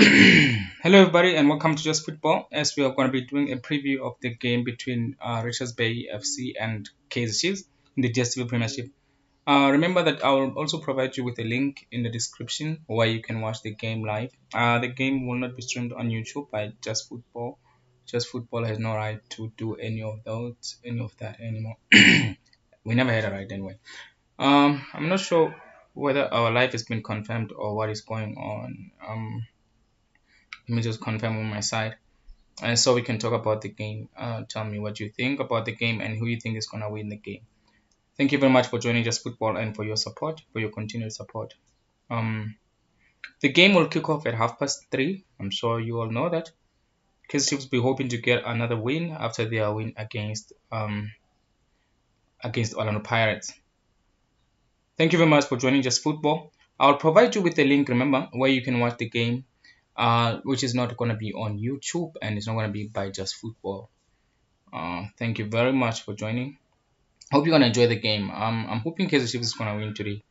Hello, everybody, and welcome to Just Football. As we are going to be doing a preview of the game between Richards Bay FC and Kaizer Chiefs in the DStv Premiership. Remember that I will also provide you with a link in the description where you can watch the game live. The game will not be streamed on YouTube by Just Football. Just Football has no right to do any of that anymore. We never had a right anyway. I'm not sure whether our live has been confirmed or what is going on. Let me just confirm on my side, and so we can talk about the game. Tell me what you think about the game and who you think is gonna win the game. Thank you very much for joining Just Football and for your support, for your continued support. Um, the game will kick off at 3:30. I'm sure you all know that. Kaizer Chiefs will be hoping to get another win after their win against Orlando Pirates. Thank you very much for joining Just Football. I'll provide you with a link, remember, where you can watch the game, which is not going to be on YouTube and it's not going to be by Just Football. Thank you very much for joining. Hope you're gonna enjoy the game. I'm hoping Kaizer Chiefs is gonna win today,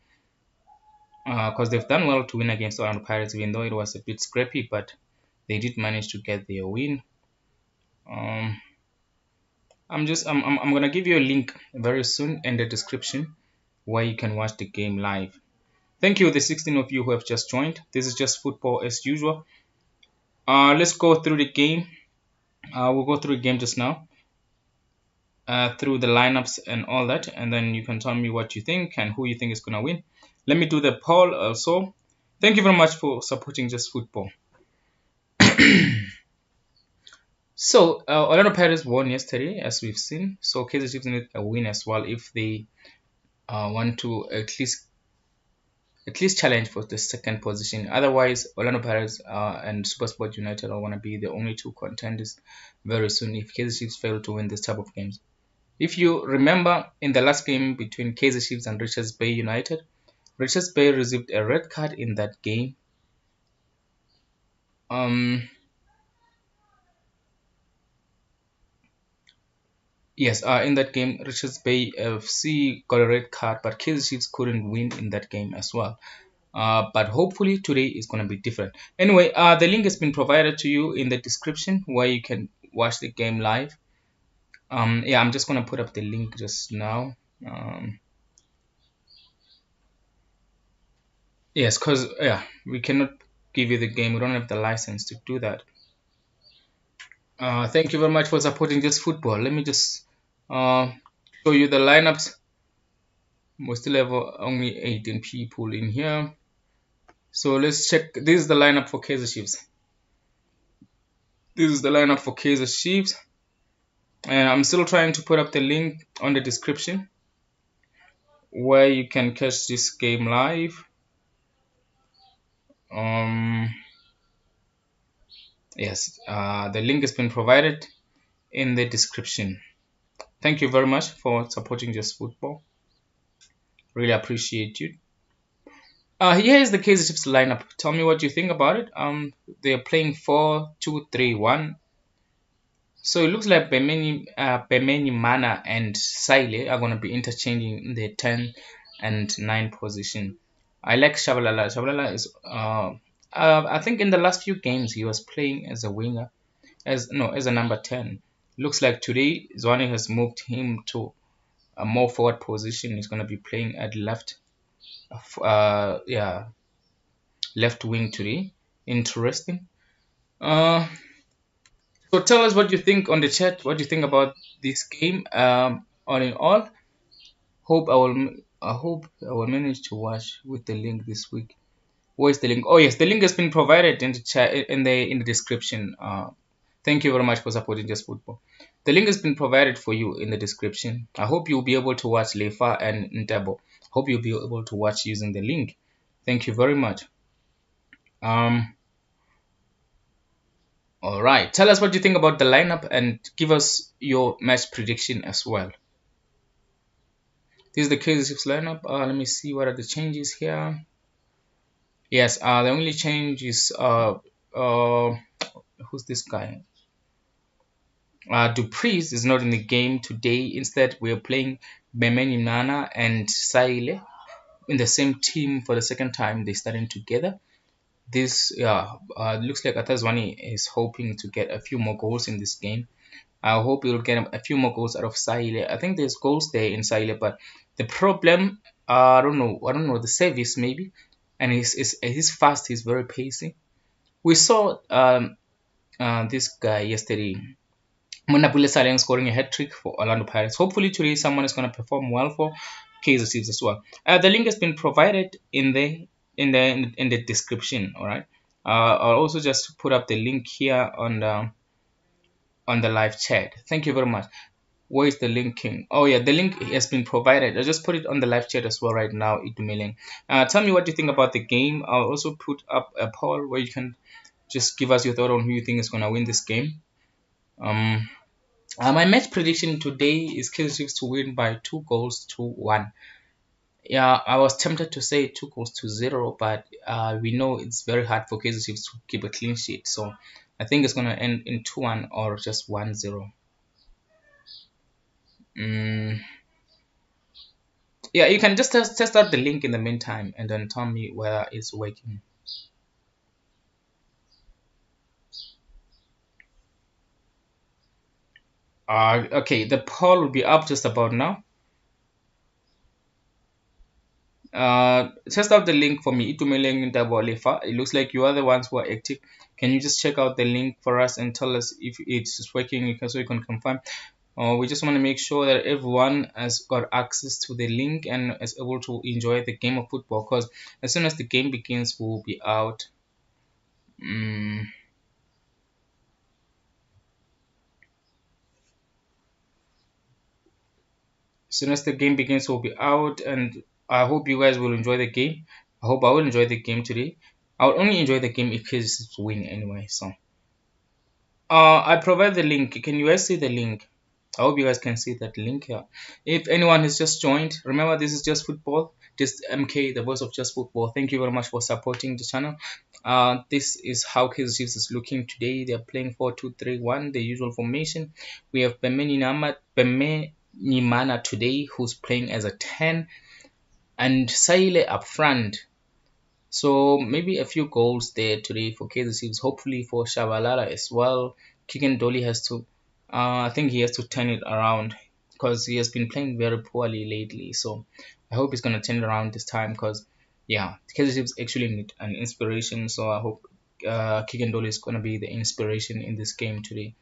because they've done well to win against Orlando Pirates, even though it was a bit scrappy, but they did manage to get their win. Um, I'm gonna give you a link very soon in the description where you can watch the game live. Thank you, the 16 of you who have just joined. This is Just Football as usual. Let's go through the game. We'll go through the game just now. Through the lineups and all that, and then you can tell me what you think and who you think is gonna win. Let me do the poll also. Thank you very much for supporting Just Football. So Orlando Pirates won yesterday, as we've seen. So Kaizer Chiefs need a win as well if they want to at least challenge for the second position. Otherwise, Orlando Pirates and SuperSport United are gonna be the only two contenders very soon if Kaizer Chiefs fail to win this type of games. If you remember, in the last game between Kaizer Chiefs and Richards Bay United, Richards Bay received a red card in that game. Yes, in that game, Richards Bay FC got a red card, but Kaizer Chiefs couldn't win in that game as well. But hopefully today is going to be different. Anyway, the link has been provided to you in the description where you can watch the game live. Yeah, I'm just going to put up the link just now. Yes, because we cannot give you the game. We don't have the license to do that. Thank you very much for supporting Just Football. Let me just show you the lineups. We still have only 18 people in here. So let's check. This is the lineup for Kaizer Chiefs. This is the lineup for Kaizer Chiefs. And I'm still trying to put up the link on the description where you can catch this game live. Yes, the link has been provided in the description. Thank you very much for supporting Just Football. Really appreciate you. Here is the Kaizer Chiefs lineup. Tell me what you think about it. They're playing 4-2-3-1. So it looks like Bemeni Mana and Saile are going to be interchanging in the 10 and 9 position. I like Shabalala. Shabalala is I think in the last few games he was playing as a winger, as a number 10. Looks like today Zwane has moved him to a more forward position. He's going to be playing at left. Left wing today. Interesting. So tell us what you think on the chat. What you think about this game? All in all, I hope I will manage to watch with the link this week. Where's the link? Oh yes, the link has been provided in the chat in the description. Thank you very much for supporting Just Football. The link has been provided for you in the description. I hope you'll be able to watch Lefa and Ntabo. Hope you'll be able to watch using the link. Thank you very much. All right. Tell us what you think about the lineup and give us your match prediction as well. This is the Kaizer Chiefs lineup. Let me see what are the changes here. Yes, the only change is who's this guy? Dupreez is not in the game today. Instead, we are playing Bemeni Nana and Saile in the same team for the second time. They're starting together. This looks like Atazwani is hoping to get a few more goals in this game. I hope he'll get a few more goals out of Saile. I think there's goals there in Saile, but the problem, I don't know. I don't know the service maybe, and he's fast. He's very pacey. We saw this guy yesterday, Manapule Saleng, scoring a hat trick for Orlando Pirates. Hopefully today someone is going to perform well for Kaizer Chiefs as well. The link has been provided in the description. All right. I'll also just put up the link here on the live chat. Thank you very much. Where is the link, King? Oh yeah, the link has been provided. I just put it on the live chat as well right now. Itumeleng. Tell me what you think about the game. I'll also put up a poll where you can just give us your thought on who you think is gonna win this game. Um, my match prediction today is Kaizer Chiefs to win by 2 goals to 1. Yeah, I was tempted to say 2 goals to 0, but we know it's very hard for Kaizer Chiefs to keep a clean sheet. So I think it's gonna end in 2-1 or just 1-0. Mm, yeah, you can just test out the link in the meantime and then tell me whether it's working. Okay, the poll will be up just about now. Test out the link for me. It looks like you are the ones who are active. Can you just check out the link for us and tell us if it's working so we can confirm? We just want to make sure that everyone has got access to the link and is able to enjoy the game of football, because as soon as the game begins, we'll be out. Mm, as soon as the game begins, we'll be out, and I hope you guys will enjoy the game. I hope I will enjoy the game today. I'll only enjoy the game if it's win anyway. So, I provide the link. Can you guys see the link? I hope you guys can see that link here. If anyone has just joined, remember this is just football. This MK, the voice of just football. Thank you very much for supporting the channel. This is how Kaizer Chiefs is looking today. They're playing 4-2-3-1, the usual formation. We have Peme Nimana today, who's playing as a 10, and Saile up front. So maybe a few goals there today for Kaizer Chiefs. Hopefully for Shabalala as well. Kiken Dolly has to, I think he has to turn it around because he has been playing very poorly lately. So I hope he's gonna turn it around this time because yeah, Kaizer Chiefs actually need an inspiration. So I hope Kiken Dolly is gonna be the inspiration in this game today.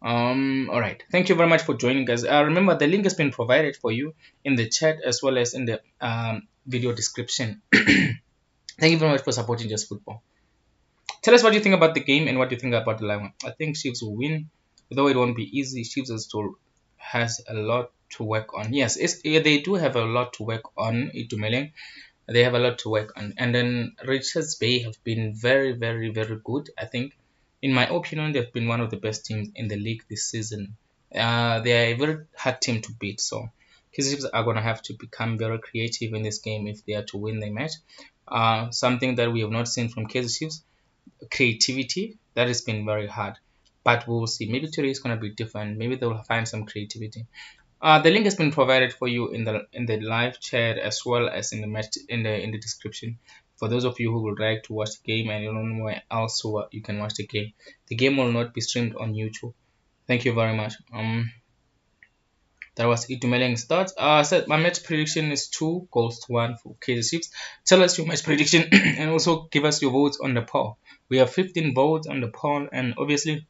All right, thank you very much for joining us. Remember the link has been provided for you in the chat as well as in the video description. Thank you very much for supporting Just Football. Tell us what you think about the game and what you think about the lineup. I think Chiefs will win, though it won't be easy. Chiefs has a lot to work on. Yes, they do have a lot to work on. Itumeleng, they have a lot to work on. And then Richards Bay have been very, very, very good. I think, in my opinion, they've been one of the best teams in the league this season. They are a very hard team to beat. So Chiefs are going to have to become very creative in this game if they are to win the match. Something that we have not seen from Kaizer Chiefs, creativity. That has been very hard, but we'll see. Maybe today is going to be different. Maybe they'll find some creativity. The link has been provided for you in the live chat as well as in the match in the description. For those of you who would like to watch the game and you don't know where else you can watch the game will not be streamed on YouTube. Thank you very much. That was Itumeleng start. Said my match prediction is 2 goals to 1 for Kaizer Chiefs. Tell us your match prediction and also give us your votes on the poll. We have 15 votes on the poll, and obviously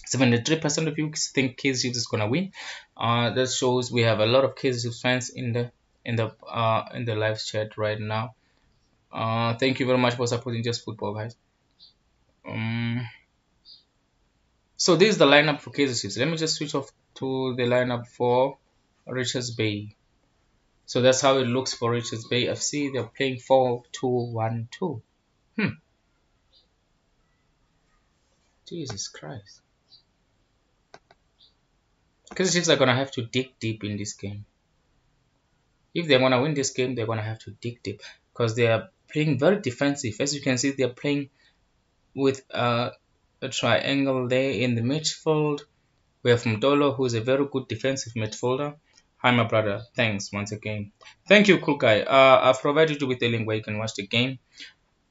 73% of you think Kaizer Chiefs is gonna win. That shows we have a lot of Kaizer Chiefs fans in the live chat right now. Thank you very much for supporting Just Football, guys. So this is the lineup for Kaizer Chiefs. Let me just switch off to the lineup for Richards Bay. So that's how it looks for Richards Bay FC. They're playing 4-2-1-2. Jesus Christ. Kaizer Chiefs are gonna have to dig deep in this game. If they wanna win this game, they're gonna have to dig deep because they are playing very defensive. As you can see, they're playing with a triangle there in the midfield. We have Mdolo, who is a very good defensive midfielder. Hi, my brother. Thanks once again. Thank you, cool guy. I've provided you with the link where you can watch the game.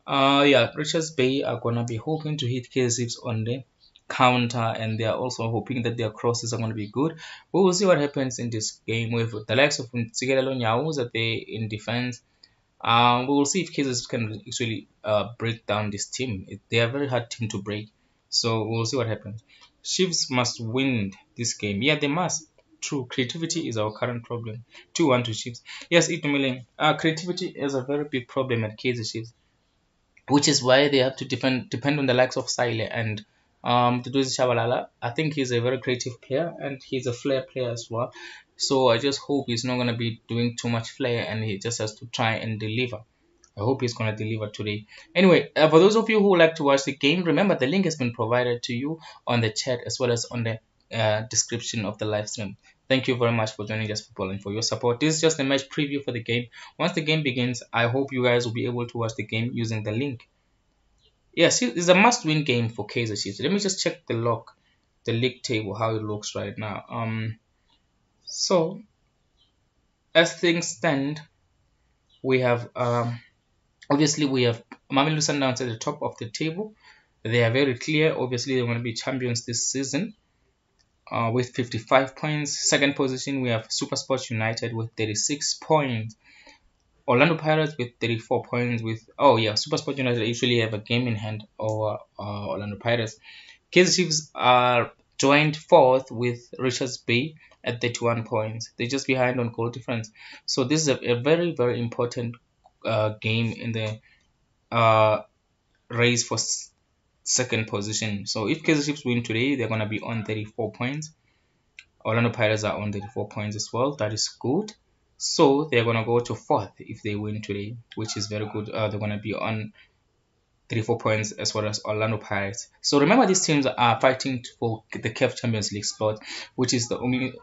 Yeah, Richards Bay are gonna be hoping to hit Kaizer Chiefs on the counter, and they are also hoping that their crosses are gonna be good. We will see what happens in this game with the likes of Ntsikelelo Nyau that they in defense. We will see if Kaizer can actually break down this team. They are a very hard team to break, so we'll see what happens. Chiefs must win this game. Yeah, they must. True, creativity is our current problem. 2-1 to Chiefs. Yes, Itumile. Creativity is a very big problem at Kaizer Chiefs, which is why they have to depend on the likes of Sile and Duduzi Shabalala. I think he's a very creative player and he's a flair player as well. So I just hope he's not going to be doing too much flair and he just has to try and deliver. I hope he's going to deliver today. Anyway, for those of you who like to watch the game, remember the link has been provided to you on the chat as well as on the description of the live stream. Thank you very much for joining us, football, and for your support. This is just a match preview for the game. Once the game begins, I hope you guys will be able to watch the game using the link. Yes, it's a must-win game for Kaizer Chiefs. Let me just check the league table, how it looks right now. So as things stand, we have obviously we have Mamelodi Sundowns at the top of the table. They are very clear. Obviously, they want to be champions this season with 55 points. Second position, we have Super Sports United with 36 points. Orlando Pirates with 34 points. With Super Sports United usually have a game in hand over Orlando Pirates. Kaizer Chiefs are joined fourth with Richards Bay at 31 points. They're just behind on goal difference. So this is a very, very important game in the uh, race for second position. So if Kaizer Chiefs win today, they're going to be on 34 points. Orlando Pirates are on 34 points as well. That is good. So they're going to go to fourth if they win today, which is very good. They're going to be on 34 points as well as Orlando Pirates. So remember, these teams are fighting for the CAF Champions League spot, which is the only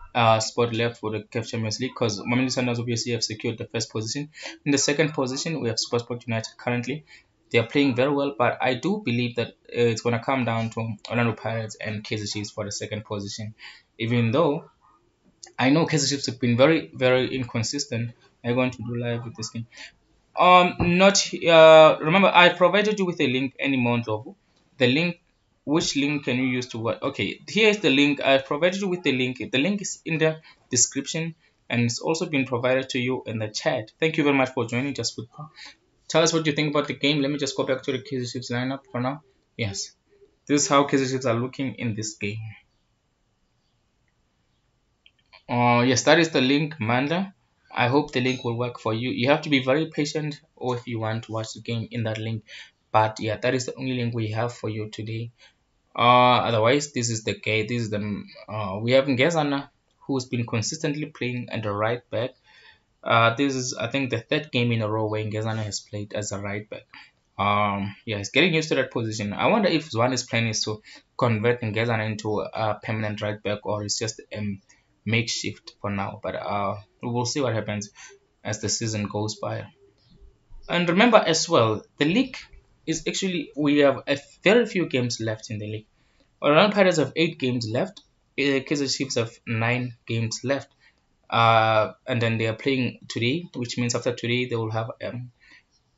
spot left for the CAF Champions League, because Mamelodi Sundowns obviously have secured the first position. In the second position, we have SuperSport United currently. They are playing very well, but I do believe that it's going to come down to Orlando Pirates and Kaizer Chiefs for the second position. Even though I know Kaizer Chiefs have been very, very inconsistent. I'm going to do live with this game. Not remember I provided you with a link any month of the link. Which link can you use to what? Okay, here is the link. I provided you with the link. The link is in the description and it's also been provided to you in the chat. Thank you very much for joining Just Football. Tell us what you think about the game. Let me just go back to the Kaizer Chiefs lineup for now. Yes, this is how Kaizer Chiefs are looking in this game. Yes, that is the link, Manda. I hope the link will work for you. You have to be very patient or if you want to watch the game in that link. But yeah, that is the only link we have for you today. Otherwise, this is the game. This is the we have Ngezana, who's been consistently playing at the right back. This is, I think, the third game in a row where Ngezana has played as a right back. Yeah, he's getting used to that position. I wonder if Zwane's plan is to convert Ngezana into a permanent right back or it's just makeshift for now. But we will see what happens as the season goes by. And remember as well, the league is actually, we have a very few games left in the league. Orlando Pirates have 8 games left. Kaizer Chiefs have 9 games left. And then they are playing today, which means after today they will have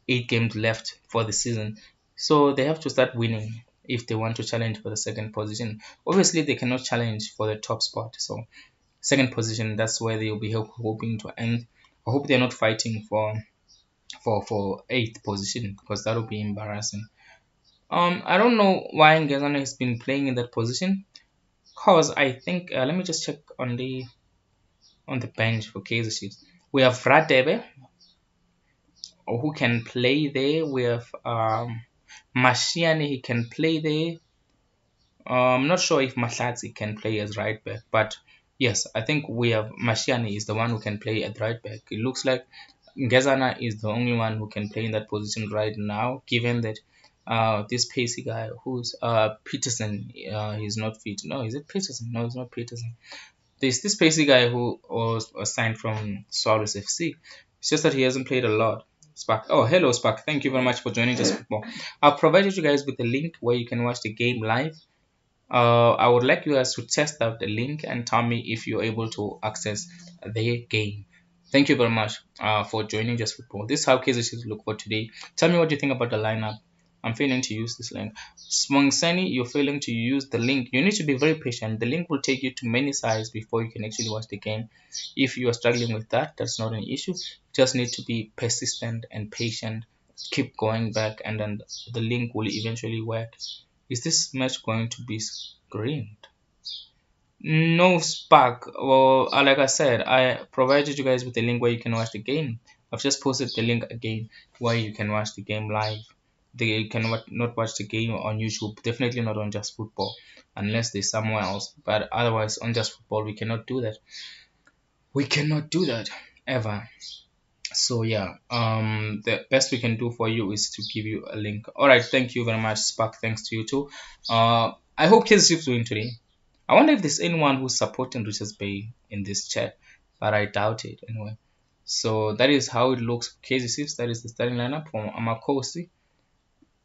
8 games left for the season. So they have to start winning if they want to challenge for the second position. Obviously, they cannot challenge for the top spot. So second position, that's where they will be hoping to end. I hope they're not fighting for 8th position, because that would be embarrassing. I don't know why Ngezana has been playing in that position, cause I think let me just check on the bench for Kaizer Chiefs. We have Radebe, who can play there. We have Mashiane, he can play there. I'm not sure if Mahlatsi can play as right back, but yes, I think we have Mashiane is the one who can play at right back. It looks like Ngezana is the only one who can play in that position right now, given that this pacey guy who's Peterson, he's not fit. No, is it Peterson? No, it's not Peterson. There's this pacey guy who was signed from Suarez FC. It's just that he hasn't played a lot. Spark. Oh, hello, Spark. Thank you very much for joining Just Football. I've provided you guys with a link where you can watch the game live. I would like you guys to test out the link and tell me if you're able to access the game. Thank you very much for joining Just Football. This is how Kaizer Chiefs look for today. Tell me what you think about the lineup. I'm failing to use this link. Swangsani, you're failing to use the link. You need to be very patient. The link will take you to many sites before you can actually watch the game. If you are struggling with that, that's not an issue. Just need to be persistent and patient. Keep going back, and then the link will eventually work. Is this match going to be screened? No spark. Well, like I said, I provided you guys with a link where you can watch the game. I've just posted the link again where you can watch the game live. They can not watch the game on YouTube. Definitely not on Just Football, unless there's somewhere else. But otherwise, on Just Football, we cannot do that. We cannot do that ever. So yeah, the best we can do for you is to give you a link. All right, thank you very much, Spark. Thanks to you too. I hope Kansas Chiefs win today. I wonder if there's anyone who's supporting Richards Bay in this chat, but I doubt it anyway. So that is how it looks for Kansas Chiefs. That is the starting lineup from Amakosi.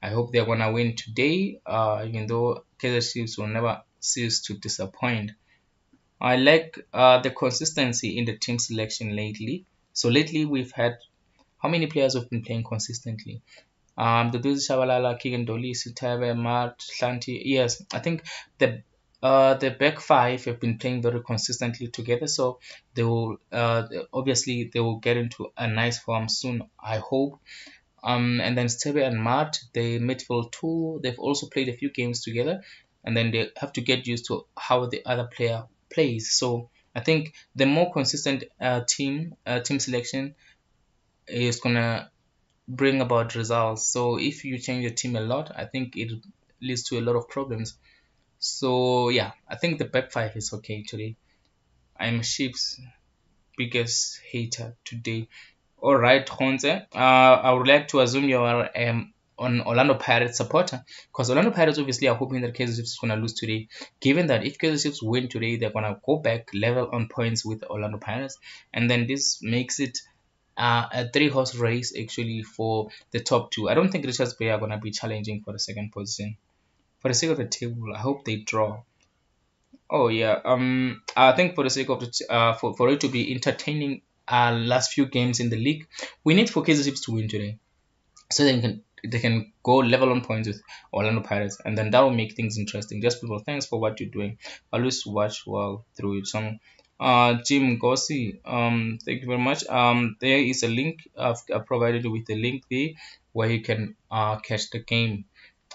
I hope they're gonna win today. Even though Kansas Chiefs will never cease to disappoint. I like the consistency in the team selection lately. So lately we've had how many players have been playing consistently? The Dudes Shabalala, Keegan Dolly, Sitabe, Mart, Shanti. Yes, I think the back five have been playing very consistently together. So they will obviously they will get into a nice form soon. I hope. And then Stebe and Mart, the midfield two, they've also played a few games together, and then they have to get used to how the other player plays. So I think the more consistent team selection is gonna bring about results. So if you change your team a lot, I think it leads to a lot of problems. So yeah, I think the back five is okay today. I'm Chiefs' biggest hater today. All right, Honze. I would like to assume you are on Orlando Pirates supporter, because Orlando Pirates obviously are hoping that Kaizer Chiefs is gonna lose today. Given that if Kaizer Chiefs win today, they're gonna go back level on points with Orlando Pirates, and then this makes it a three-horse race actually for the top two. I don't think Richards Bay are gonna be challenging for the second position. For the sake of the table, I hope they draw. Oh yeah. I think for the sake of for it to be entertaining, last few games in the league, we need for Kaizer Chiefs to win today, so they can go level on points with Orlando Pirates, and then that will make things interesting. Just people, thanks for what you're doing. Always watch well through it. Some Jim Gossi, thank you very much. There is a link. I've provided you with a link there where you can catch the game.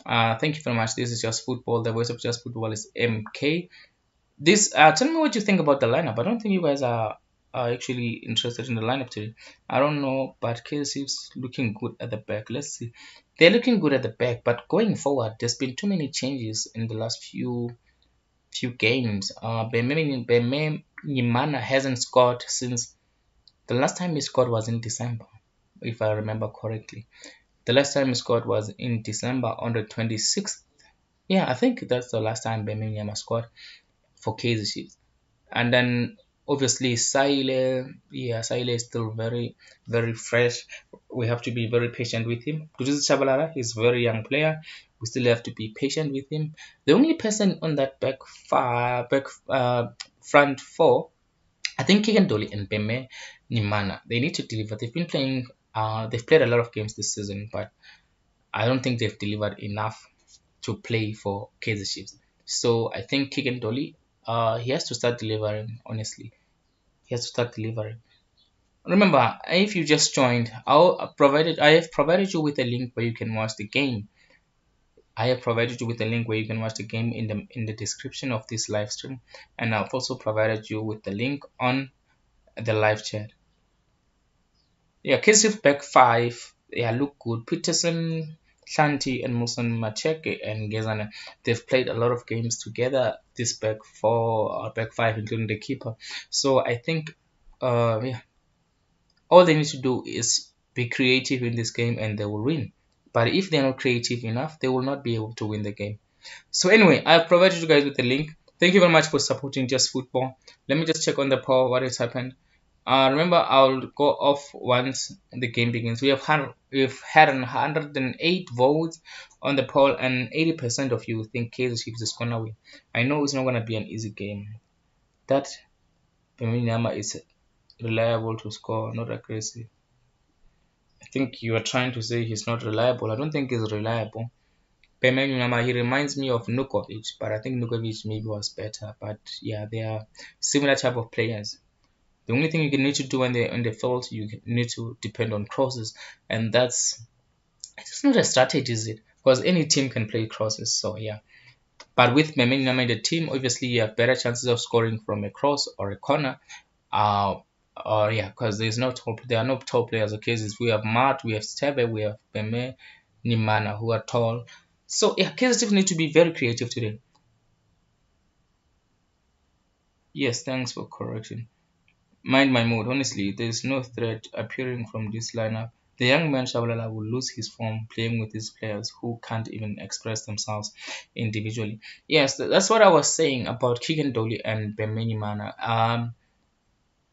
Thank you very much. This is Just Football. The voice of Just Football is MK. This tell me what you think about the lineup. I don't think you guys are actually interested in the lineup today. I don't know, but KC's looking good at the back. Let's see. They're looking good at the back, but going forward, there's been too many changes in the last few games. Beme Nyimana hasn't scored since the last time he scored was in December, if I remember correctly. The last time he scored was in December on the 26th. Yeah, I think that's the last time Beme Nyama scored for Kaizer Chiefs. And then obviously Sile, yeah, Sile is still very, very fresh. We have to be very patient with him. Duduzi Chabalala is a very young player. We still have to be patient with him. The only person on that front four, I think Keegan Dolly and Beme Nimana, they need to deliver. They've been playing, they've played a lot of games this season, but I don't think they've delivered enough to play for Kaizer Chiefs. So I think Keegan Dolly, he has to start delivering. Honestly, he has to start delivering. Remember, if you just joined, I have provided you with a link where you can watch the game. I have provided you with a link where you can watch the game in the description of this live stream, and I've also provided you with the link on the live chat. Yeah, Kaizer back five. Yeah, look good. Peterson, Shanti, and Musan Macheke and Gezana. They've played a lot of games together. This back four, back five, including the keeper. So I think, yeah, all they need to do is be creative in this game, and they will win. But if they're not creative enough, they will not be able to win the game. So anyway, I've provided you guys with a link. Thank you very much for supporting Just Football. Let me just check on the poll what has happened. Remember, I'll go off once the game begins. We've had 108 votes on the poll, and 80% of you think Kaizer Chiefs is gonna win. I know it's not gonna be an easy game. That Birmingham is reliable to score, not aggressive. I think you are trying to say he's not reliable. I don't think he's reliable. Pemenama, he reminds me of Nukovic, but I think Nukovic maybe was better. But yeah, they are similar type of players. The only thing you can need to do when they on the field, you need to depend on crosses, and that's it's not a strategy, is it? Because any team can play crosses. So yeah, but with Pemenama in the team, obviously you have better chances of scoring from a cross or a corner. Uh, or yeah, because there are no tall players. Okay, we have Matt, we have Stebe, we have Peme, Nimana who are tall. So yeah, Kaizer Chiefs need to be very creative today. Yes, thanks for correction. Mind my mood. Honestly, there is no threat appearing from this lineup. The young man Shabalala will lose his form playing with these players who can't even express themselves individually. Yes, that's what I was saying about Keegan Dolly and Bemeni Mana.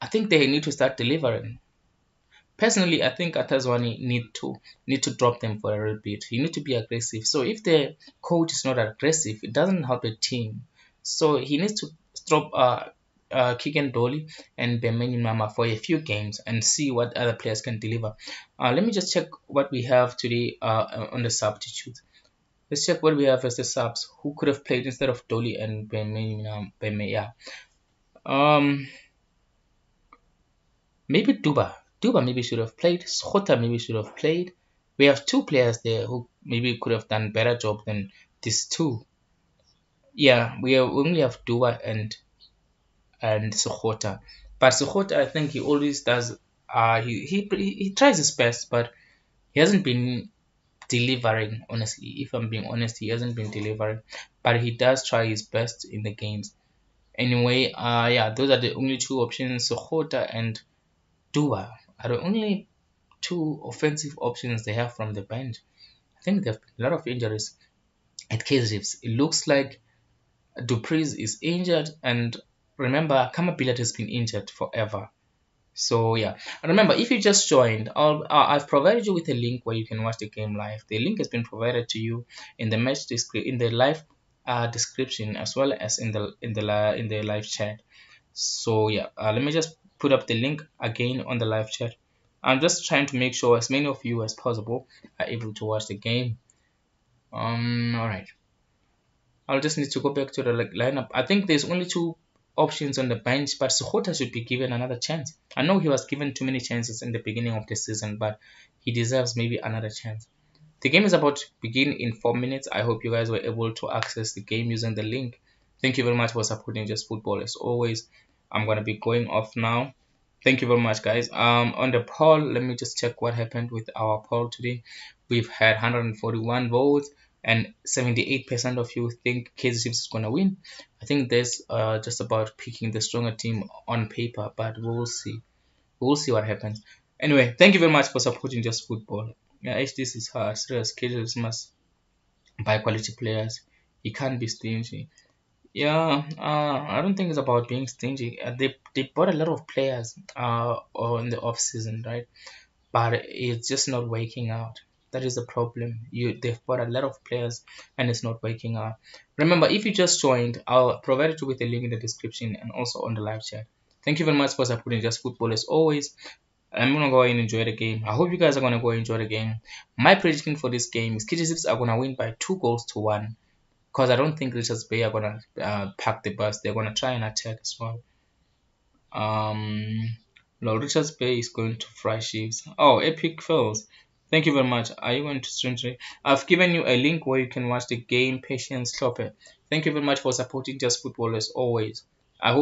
I think they need to start delivering. Personally, I think Atazwani need to drop them for a little bit. He need to be aggressive. So if the coach is not aggressive, it doesn't help the team. So he needs to drop Kigan Dolly and Bemeni Mama for a few games and see what other players can deliver. Let me just check what we have today on the substitute. Let's check what we have as the subs. Who could have played instead of Dolly and Bemeni? Yeah. Um, Maybe Duba. Duba maybe should have played. Schota maybe should have played. We have two players there who maybe could have done better job than these two. Yeah, we only have Duba and Sukhota. But Sukhota, I think he always does. He tries his best, but he hasn't been delivering. Honestly, if I'm being honest, he hasn't been delivering. But he does try his best in the games. Anyway, yeah, those are the only two options. Sukhota and Duba are the only two offensive options they have from the bench. I think there have been a lot of injuries at Kaizer Chiefs. It looks like Dupreez is injured, and remember, Kamabila has been injured forever. So yeah, and remember, if you just joined, I've provided you with a link where you can watch the game live. The link has been provided to you in the in the live description, as well as in the live chat. So yeah, let me just put up the link again on the live chat. I'm just trying to make sure as many of you as possible are able to watch the game. All right. I'll just need to go back to the lineup. I think there's only two options on the bench, but Sukhota should be given another chance. I know he was given too many chances in the beginning of the season, but he deserves maybe another chance. The game is about to begin in 4 minutes. I hope you guys were able to access the game using the link. Thank you very much for supporting Just Football as always. I'm gonna be going off now. Thank you very much, guys. On the poll, let me just check what happened with our poll today. We've had 141 votes, and 78% of you think Kaizer Chiefs is gonna win. I think that's just about picking the stronger team on paper, but we'll see. We'll see what happens. Anyway, thank you very much for supporting Just Football. Yeah, this is hard. Serious. Kaizer Chiefs must buy quality players. He can't be stingy. Yeah, I don't think it's about being stingy. They bought a lot of players in the off season, right? But it's just not working out. That is the problem. They've bought a lot of players and it's not working out. Remember, if you just joined, I'll provide you with a link in the description and also on the live chat. Thank you very much for supporting Just Football as always. I'm gonna go and enjoy the game. I hope you guys are gonna go enjoy the game. My prediction for this game is Kaizer Chiefs are gonna win by 2 goals to 1 because I don't think Richards Bay are gonna pack the bus. They're gonna try and attack as well. Lord Richards Bay is going to fry Chiefs. Oh, epic fails. Thank you very much. Are you going to stream today? I've given you a link where you can watch the game. Patience Klopper. Thank you very much for supporting Just Football as always.